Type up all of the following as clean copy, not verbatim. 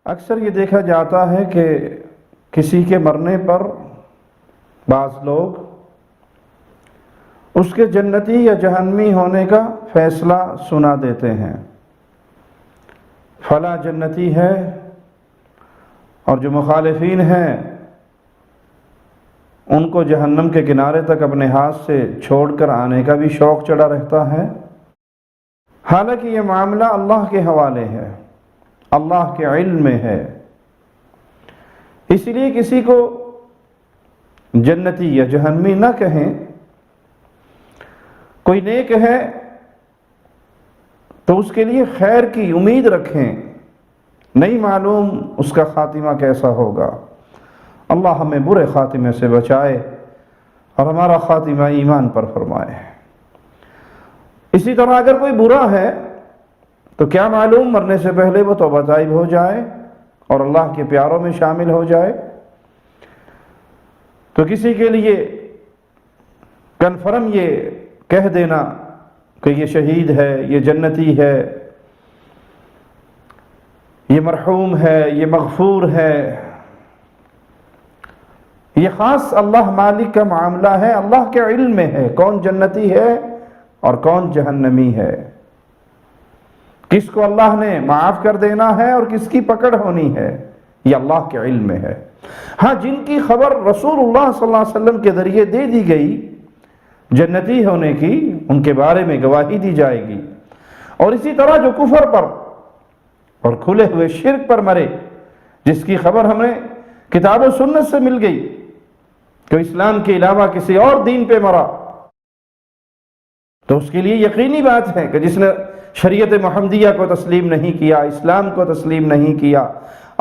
اکثر یہ دیکھا جاتا ہے کہ کسی کے مرنے پر بعض لوگ اس کے جنتی یا جہنمی ہونے کا فیصلہ سنا دیتے ہیں، فلاں جنتی ہے، اور جو مخالفین ہیں ان کو جہنم کے کنارے تک اپنے ہاتھ سے چھوڑ کر آنے کا بھی شوق چڑھا رہتا ہے۔ حالانکہ یہ معاملہ اللہ کے حوالے ہے، اللہ کے علم میں ہے، اس لیے کسی کو جنتی یا جہنمی نہ کہیں۔ کوئی نیک ہے تو اس کے لیے خیر کی امید رکھیں، نہیں معلوم اس کا خاتمہ کیسا ہوگا۔ اللہ ہمیں برے خاتمے سے بچائے اور ہمارا خاتمہ ایمان پر فرمائے۔ اسی طرح اگر کوئی برا ہے تو کیا معلوم مرنے سے پہلے وہ توبہ طائب ہو جائے اور اللہ کے پیاروں میں شامل ہو جائے۔ تو کسی کے لیے کنفرم یہ کہہ دینا کہ یہ شہید ہے، یہ جنتی ہے، یہ مرحوم ہے، یہ مغفور ہے، یہ خاص اللہ مالک کا معاملہ ہے، اللہ کے علم میں ہے کون جنتی ہے اور کون جہنمی ہے، کس کو اللہ نے معاف کر دینا ہے اور کس کی پکڑ ہونی ہے، یہ اللہ کے علم میں ہے۔ ہاں، جن کی خبر رسول اللہ صلی اللہ علیہ وسلم کے ذریعے دے دی گئی جنتی ہونے کی، ان کے بارے میں گواہی دی جائے گی۔ اور اسی طرح جو کفر پر اور کھلے ہوئے شرک پر مرے، جس کی خبر ہمیں کتاب و سنت سے مل گئی کہ اسلام کے علاوہ کسی اور دین پہ مرا، تو اس کے لیے یقینی بات ہے کہ جس نے شریعت محمدیہ کو تسلیم نہیں کیا، اسلام کو تسلیم نہیں کیا،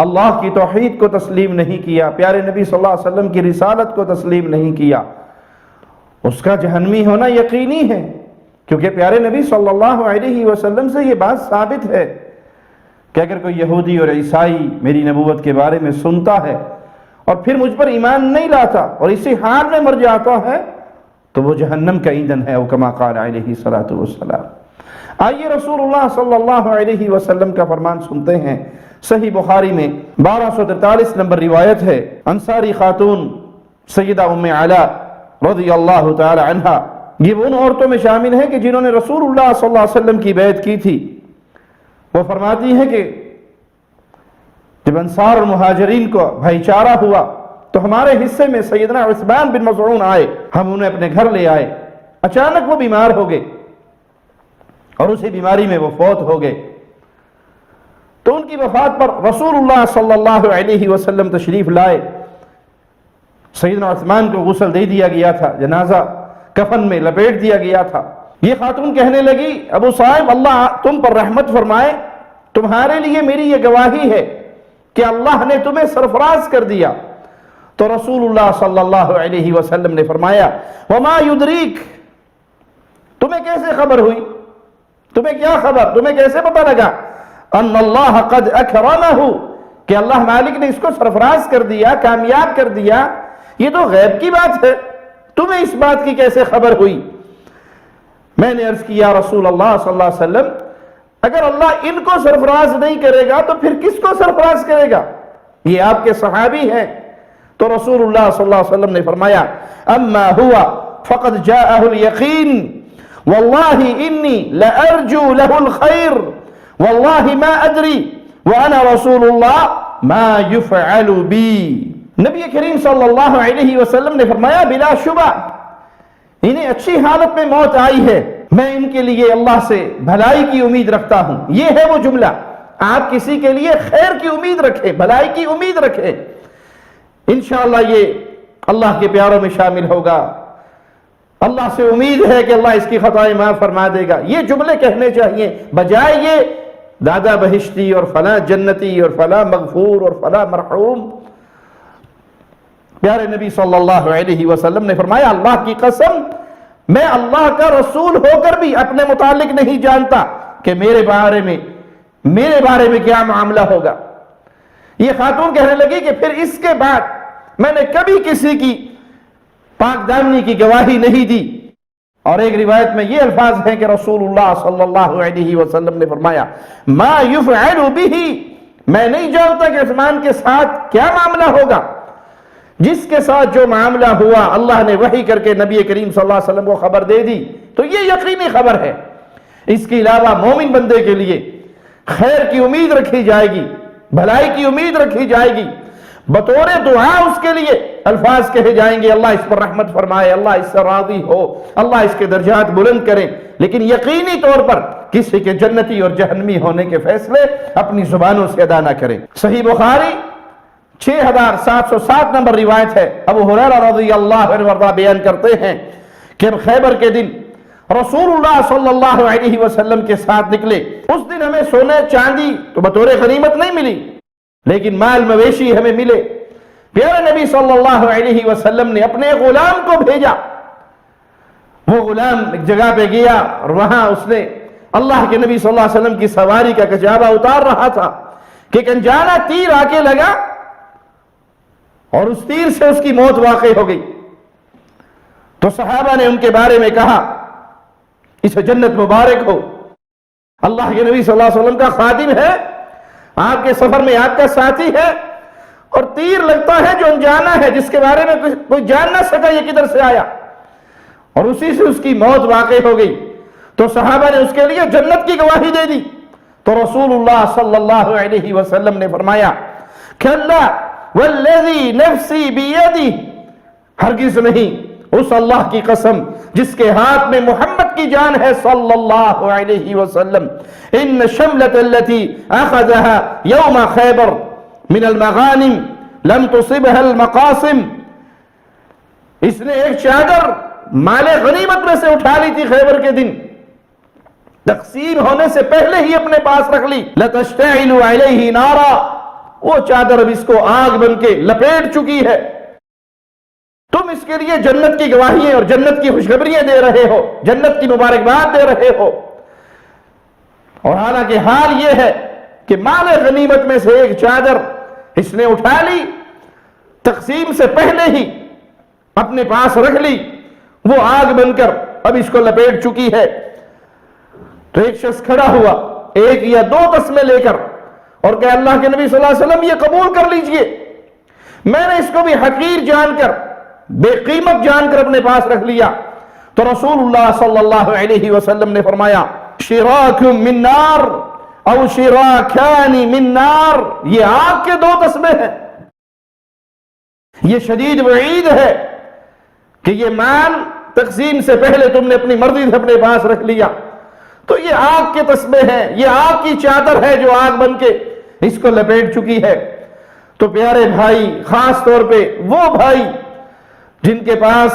اللہ کی توحید کو تسلیم نہیں کیا، پیارے نبی صلی اللہ علیہ وسلم کی رسالت کو تسلیم نہیں کیا، اس کا جہنمی ہونا یقینی ہے، کیونکہ پیارے نبی صلی اللہ علیہ وسلم سے یہ بات ثابت ہے کہ اگر کوئی یہودی اور عیسائی میری نبوت کے بارے میں سنتا ہے اور پھر مجھ پر ایمان نہیں لاتا اور اسی حال میں مر جاتا ہے تو وہ جہنم کا ایندھن ہے، وہ کما قال علیہ الصلوۃ والسلام۔ آئیے رسول اللہ صلی اللہ علیہ وسلم کا فرمان سنتے ہیں۔ صحیح بخاری میں 1243 نمبر روایت ہے، انصاری خاتون سیدہ ام علا رضی اللہ تعالی عنہا، یہ ان عورتوں میں شامل ہیں کہ جنہوں نے رسول اللہ صلی اللہ علیہ وسلم کی بیعت کی تھی۔ وہ فرماتی ہیں کہ جب انصار اور مہاجرین کو بھائی چارہ ہوا تو ہمارے حصے میں سیدنا عثمان بن مظعون آئے، ہم انہیں اپنے گھر لے آئے، اچانک وہ بیمار ہو گئے اور اسی بیماری میں وہ فوت ہو گئے۔ تو ان کی وفات پر رسول اللہ صلی اللہ علیہ وسلم تشریف لائے، سیدنا عثمان کو غسل دے دیا گیا تھا، جنازہ کفن میں لپیٹ دیا گیا تھا۔ یہ خاتون کہنے لگی، ابو صاحب اللہ تم پر رحمت فرمائے، تمہارے لیے میری یہ گواہی ہے کہ اللہ نے تمہیں سرفراز کر دیا۔ تو رسول اللہ صلی اللہ علیہ وسلم نے فرمایا، وما یدریک، تمہیں کیسے خبر ہوئی، تمہیں کیا خبر، تمہیں کیسے پتہ لگا، ان اللہ قد اکرمہ، کہ اللہ مالک نے اس کو سرفراز کر دیا، کامیاب کر دیا، یہ تو غیب کی بات ہے، تمہیں اس بات کی کیسے خبر ہوئی؟ میں نے عرض کیا رسول اللہ صلی اللہ علیہ وسلم، اگر اللہ ان کو سرفراز نہیں کرے گا تو پھر کس کو سرفراز کرے گا؟ یہ آپ کے صحابی ہیں۔ تو رسول اللہ صلی اللہ علیہ وسلم نے فرمایا، اما ہوا فقد جاءہ الیقین واللہ انی لارجو له الخیر واللہ ما ادری وانا رسول اللہ ما یفعل بی۔ نبی کریم صلی اللہ علیہ وسلم نے فرمایا، بلا شبہ انہیں اچھی حالت میں موت آئی ہے، میں ان کے لیے اللہ سے بھلائی کی امید رکھتا ہوں۔ یہ ہے وہ جملہ، آپ کسی کے لیے خیر کی امید رکھیں، بھلائی کی امید رکھیں، انشاءاللہ یہ اللہ کے پیاروں میں شامل ہوگا، اللہ سے امید ہے کہ اللہ اس کی خطائیں معاف فرما دے گا۔ یہ جملے کہنے چاہیے، بجائے یہ دادا بہشتی اور فلاں جنتی اور فلاں مغفور اور فلاں مرحوم۔ پیارے نبی صلی اللہ علیہ وسلم نے فرمایا، اللہ کی قسم میں اللہ کا رسول ہو کر بھی اپنے متعلق نہیں جانتا کہ میرے بارے میں کیا معاملہ ہوگا۔ یہ خاتون کہنے لگی کہ پھر اس کے بعد میں نے کبھی کسی کی پاک دامنی کی گواہی نہیں دی۔ اور ایک روایت میں یہ الفاظ ہیں کہ رسول اللہ صلی اللہ علیہ وسلم نے فرمایا، ما یفعل به میں نہیں جانتا کہ عثمان کے ساتھ کیا معاملہ ہوگا۔ جس کے ساتھ جو معاملہ ہوا اللہ نے وحی کر کے نبی کریم صلی اللہ علیہ وسلم کو خبر دے دی، تو یہ یقینی خبر ہے۔ اس کے علاوہ مومن بندے کے لیے خیر کی امید رکھی جائے گی، بھلائی کی امید رکھی جائے گی، بطور دعا اس کے لیے الفاظ کہے جائیں گے، اللہ اس پر رحمت فرمائے، اللہ اس سے راضی ہو، اللہ اس کے درجات بلند کرے، لیکن یقینی طور پر کسی کے جنتی اور جہنمی ہونے کے فیصلے اپنی زبانوں سے ادا نہ کریں۔ صحیح بخاری 6707 نمبر روایت ہے، ابو ہریرہ رضی اللہ عنہ بیان کرتے ہیں کہ خیبر کے دن رسول اللہ صلی اللہ علیہ وسلم کے ساتھ نکلے۔ اس دن ہمیں سونے چاندی تو بطور غنیمت نہیں ملی، لیکن مال مویشی ہمیں ملے۔ پیارے نبی صلی اللہ علیہ وسلم نے اپنے غلام کو بھیجا، وہ غلام ایک جگہ پہ گیا اور وہاں اس نے اللہ کے نبی صلی اللہ علیہ وسلم کی سواری کا کجاوہ اتار رہا تھا کہ ایک انجانا تیر آ کے لگا اور اس تیر سے اس کی موت واقع ہو گئی۔ تو صحابہ نے ان کے بارے میں کہا اسے جنت مبارک ہو، اللہ کے نبی صلی اللہ علیہ وسلم کا خادم ہے، آپ کے سفر میں آپ کا ساتھی ہے، اور تیر لگتا ہے جو انجانا ہے، جس کے بارے میں کوئی جان نہ سکا یہ کدھر سے آیا، اور اسی سے اس کی موت واقع ہو گئی۔ تو صحابہ نے اس کے لیے جنت کی گواہی دے دی۔ تو رسول اللہ صلی اللہ علیہ وسلم نے فرمایا کھلا والذی نفسی بیدی، ہرگز نہیں، اس اللہ کی قسم جس کے ہاتھ میں محمد کی جان ہے صلی اللہ علیہ وسلم، ان شملۃ التي اخذها یوم خیبر من المغانم لم تصبها المقاسم، اس نے ایک چادر مال غنیمت میں سے اٹھا لی تھی خیبر کے دن، تقسیم ہونے سے پہلے ہی اپنے پاس رکھ لی، لتشتعل علیہ نارا، وہ چادر اب اس کو آگ بن کے لپیٹ چکی ہے، تم اس کے لیے جنت کی گواہیاں اور جنت کی خوشخبریاں دے رہے ہو، جنت کی مبارکباد دے رہے ہو، اور حالانکہ حال یہ ہے کہ مال غنیمت میں سے ایک چادر اس نے اٹھا لی، تقسیم سے پہلے ہی اپنے پاس رکھ لی، وہ آگ بن کر اب اس کو لپیٹ چکی ہے۔ تو ایک شخص کھڑا ہوا ایک یا دو تسمے لے کر اور کہ اللہ کے نبی صلی اللہ علیہ وسلم یہ قبول کر لیجئے، میں نے اس کو بھی حقیر جان کر، بے قیمت جان کر اپنے پاس رکھ لیا۔ تو رسول اللہ صلی اللہ علیہ وسلم نے فرمایا شراک من نار او شراکان من نار، یہ آگ کے دو تسمے ہیں، یہ شدید وعید ہے کہ یہ مال تقسیم سے پہلے تم نے اپنی مرضی سے اپنے پاس رکھ لیا، تو یہ آگ کے تسمے ہیں، یہ آگ کی چادر ہے جو آگ بن کے اس کو لپیٹ چکی ہے۔ تو پیارے بھائی، خاص طور پہ وہ بھائی جن کے پاس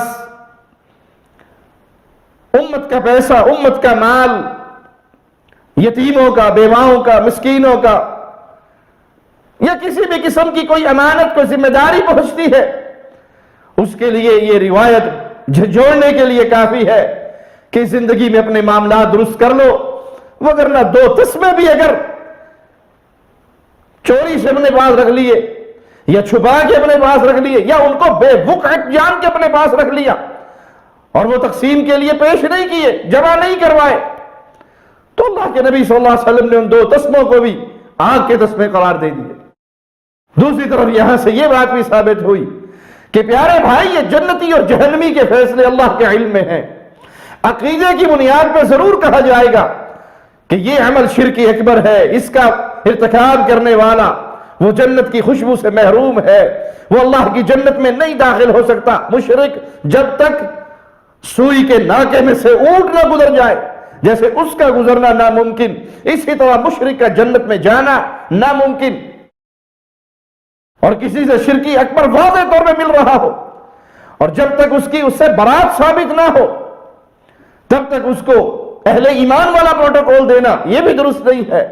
امت کا پیسہ، امت کا مال، یتیموں کا، بیواؤں کا، مسکینوں کا، یا کسی بھی قسم کی کوئی امانت، کوئی ذمہ داری پہنچتی ہے، اس کے لیے یہ روایت جھنجھوڑنے کے لیے کافی ہے کہ زندگی میں اپنے معاملات درست کر لو، وگرنہ دو تسمے بھی اگر چوری سے اپنے پاس رکھ لیے یا چھپا کے اپنے پاس رکھ لیے یا ان کو بے وقت جان کے اپنے پاس رکھ لیا اور وہ تقسیم کے لیے پیش نہیں کیے، جمع نہیں کروائے، تو اللہ کے نبی صلی اللہ علیہ وسلم نے ان دو تسموں کو بھی آگ کے تسمے قرار دے دیے۔ دوسری طرف یہاں سے یہ بات بھی ثابت ہوئی کہ پیارے بھائی، یہ جنتی اور جہنمی کے فیصلے اللہ کے علم میں ہیں۔ عقیدے کی بنیاد پہ ضرور کہا جائے گا کہ یہ عمل شرک اکبر ہے، اس کا ارتکاب کرنے والا وہ جنت کی خوشبو سے محروم ہے، وہ اللہ کی جنت میں نہیں داخل ہو سکتا۔ مشرک جب تک سوئی کے ناکے میں سے اونٹ نہ گزر جائے، جیسے اس کا گزرنا ناممکن، اسی طرح مشرک کا جنت میں جانا ناممکن۔ اور کسی سے شرکی اکبر واضح طور پہ مل رہا ہو اور جب تک اس سے برات ثابت نہ ہو تب تک اس کو اہل ایمان والا پروٹوکول دینا یہ بھی درست نہیں ہے۔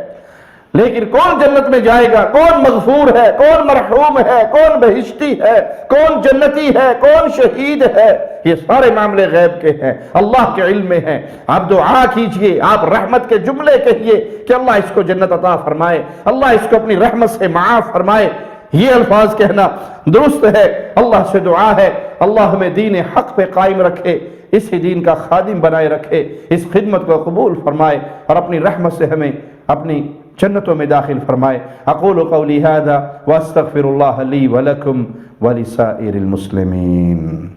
لیکن کون جنت میں جائے گا، کون مغفور ہے، کون مرحوم ہے، کون بہشتی ہے، کون جنتی ہے، کون شہید ہے، یہ سارے معاملے غیب کے ہیں، اللہ کے علم میں ہیں۔ آپ دعا کیجئے، آپ رحمت کے جملے کہیے کہ اللہ اس کو جنت عطا فرمائے، اللہ اس کو اپنی رحمت سے معاف فرمائے، یہ الفاظ کہنا درست ہے۔ اللہ سے دعا ہے اللہ ہمیں دین حق پہ قائم رکھے، اسی دین کا خادم بنائے رکھے، اس خدمت کو قبول فرمائے اور اپنی رحمت سے ہمیں اپنی جنتوں میں داخل فرمائے۔ اقول قولی ھذا واستغفر اللہ لی ولکم ولسائر المسلمین۔